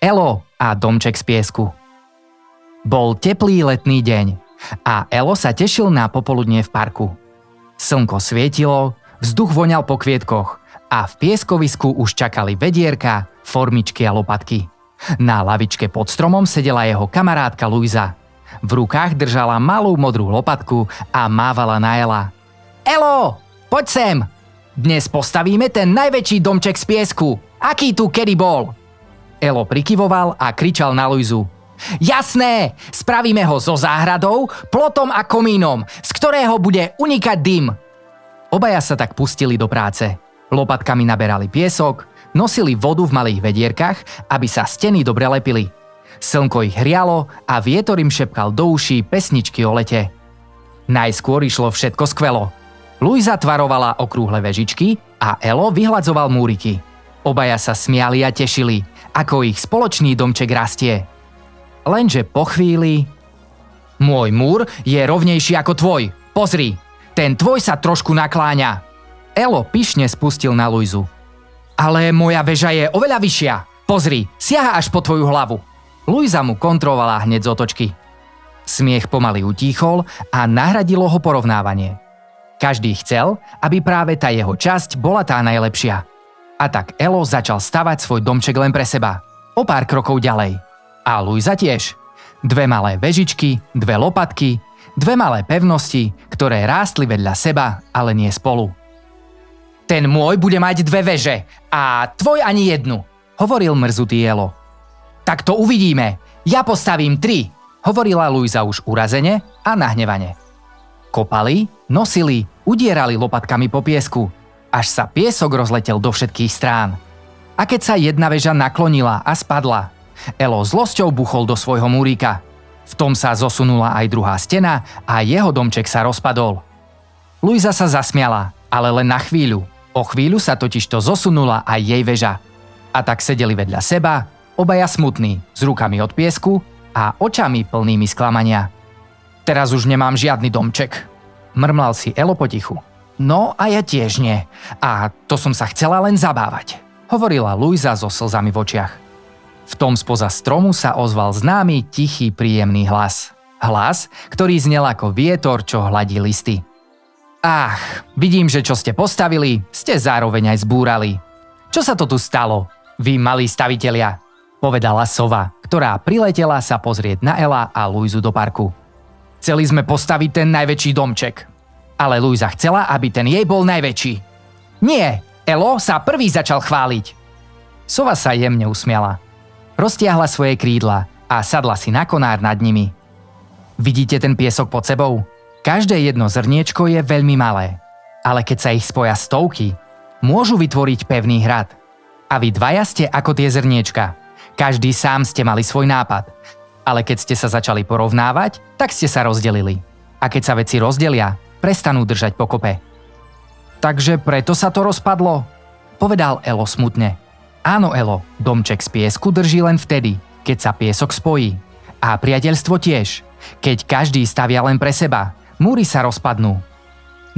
Elo a domček z piesku. Bol teplý letný deň a Elo sa tešil na popoludnie v parku. Slnko svietilo, vzduch voňal po kvietkoch a v pieskovisku už čakali vedierka, formičky a lopatky. Na lavičke pod stromom sedela jeho kamarátka Luisa. V rukách držala malú modrú lopatku a mávala na Ela. Elo, poď sem! Dnes postavíme ten najväčší domček z piesku. Aký tu kedy bol? Elo prikyvoval a kričal na Luizu. Jasné! Spravíme ho so záhradou, plotom a komínom, z ktorého bude unikať dym. Obaja sa tak pustili do práce. Lopatkami naberali piesok, nosili vodu v malých vedierkach, aby sa steny dobre lepili. Slnko ich hrialo a vietor im šepkal do uší pesničky o lete. Najskôr išlo všetko skvelo. Luisa tvarovala okrúhle vežičky a Elo vyhladzoval múriky. Obaja sa smiali a tešili, ako ich spoločný domček rastie. Lenže po chvíli... Môj múr je rovnejší ako tvoj. Pozri, ten tvoj sa trošku nakláňa. Elo pyšne spustil na Luizu. Ale moja väža je oveľa vyššia. Pozri, siaha až po tvoju hlavu. Luisa mu kontrolovala hneď z otočky. Smiech pomaly utíchol a nahradilo ho porovnávanie. Každý chcel, aby práve tá jeho časť bola tá najlepšia. A tak Elo začal stavať svoj domček len pre seba. O pár krokov ďalej. A Luisa tiež. 2 malé vežičky, 2 lopatky, 2 malé pevnosti, ktoré rástli vedľa seba, ale nie spolu. Ten môj bude mať 2 veže a tvoj ani jednu, hovoril mrzutý Elo. Tak to uvidíme. Ja postavím 3, hovorila Luisa už urazene a nahnevane. Kopali, nosili, udierali lopatkami po piesku, až sa piesok rozletel do všetkých strán. A keď sa jedna väža naklonila a spadla, Elo zlosťou buchol do svojho múrika. V tom sa zosunula aj druhá stena a jeho domček sa rozpadol. Luisa sa zasmiala, ale len na chvíľu. O chvíľu sa totižto zosunula aj jej väža. A tak sedeli vedľa seba, obaja smutní, s rukami od piesku a očami plnými sklamania. Teraz už nemám žiadny domček, mrmlal si Elo potichu. No a ja tiež nie. A to som sa chcela len zabávať, hovorila Luisa so slzami v očiach. V tom spoza stromu sa ozval známy, tichý, príjemný hlas. Hlas, ktorý znel ako vietor, čo hladí listy. Ach, vidím, že čo ste postavili, ste zároveň aj zbúrali. Čo sa to tu stalo, vy malí stavitelia? Povedala sova, ktorá priletela sa pozrieť na Ela a Luizu do parku. Chceli sme postaviť ten najväčší domček. Ale Luisa chcela, aby ten jej bol najväčší. Nie, Elo sa prvý začal chváliť. Sova sa jemne usmiala. Roztiahla svoje krídla a sadla si na konár nad nimi. Vidíte ten piesok pod sebou? Každé jedno zrniečko je veľmi malé. Ale keď sa ich spoja stovky, môžu vytvoriť pevný hrad. A vy dvaja ste ako tie zrniečka. Každý sám ste mali svoj nápad. Ale keď ste sa začali porovnávať, tak ste sa rozdelili. A keď sa veci rozdelia, prestanú držať pokope. Takže preto sa to rozpadlo? Povedal Elo smutne. Áno, Elo, domček z piesku drží len vtedy, keď sa piesok spojí. A priateľstvo tiež. Keď každý stavia len pre seba, múry sa rozpadnú.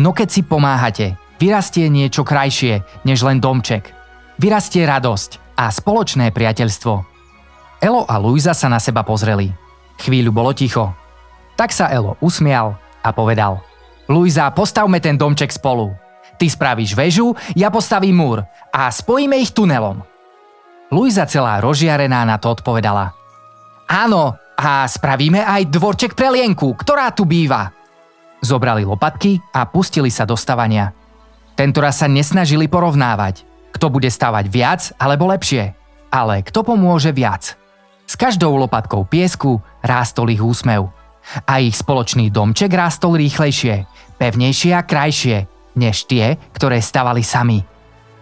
No keď si pomáhate, vyrastie niečo krajšie, než len domček. Vyrastie radosť a spoločné priateľstvo. Elo a Luisa sa na seba pozreli. Chvíľu bolo ticho. Tak sa Elo usmial a povedal: Luisa, postavme ten domček spolu. Ty spravíš väžu, ja postavím múr a spojíme ich tunelom. Luisa celá rozžiarená na to odpovedala: Áno, a spravíme aj dvorček pre Lienku, ktorá tu býva. Zobrali lopatky a pustili sa do stavania. Tentoraz sa nesnažili porovnávať, kto bude stavať viac alebo lepšie, ale kto pomôže viac. S každou lopatkou piesku rástol ich úsmev. A ich spoločný domček rástol rýchlejšie, pevnejšie a krajšie, než tie, ktoré stavali sami.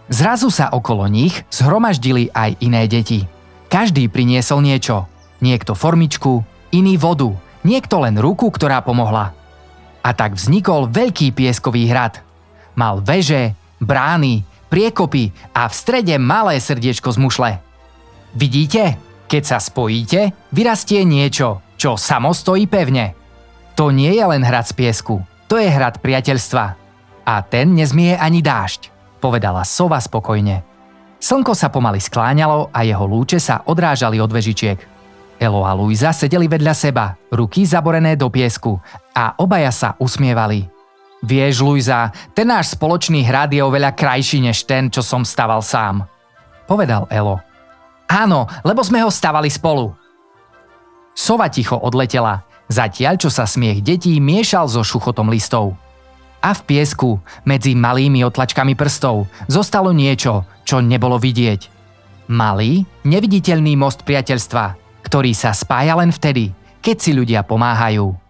Zrazu sa okolo nich zhromaždili aj iné deti. Každý priniesol niečo. Niekto formičku, iný vodu, niekto len ruku, ktorá pomohla. A tak vznikol veľký pieskový hrad. Mal veže, brány, priekopy a v strede malé srdiečko z mušle. Vidíte? Keď sa spojíte, vyrastie niečo, čo samo stojí pevne. To nie je len hrad z piesku, to je hrad priateľstva. A ten nezmije ani dážď, povedala sova spokojne. Slnko sa pomaly skláňalo a jeho lúče sa odrážali od vežičiek. Elo a Luisa sedeli vedľa seba, ruky zaborené do piesku a obaja sa usmievali. Vieš, Luisa, ten náš spoločný hrad je oveľa krajší než ten, čo som staval sám, povedal Elo. Áno, lebo sme ho stavali spolu. Sova ticho odletela, zatiaľ čo sa smiech detí miešal so šuchotom listov. A v piesku, medzi malými otlačkami prstov, zostalo niečo, čo nebolo vidieť. Malý, neviditeľný most priateľstva, ktorý sa spája len vtedy, keď si ľudia pomáhajú.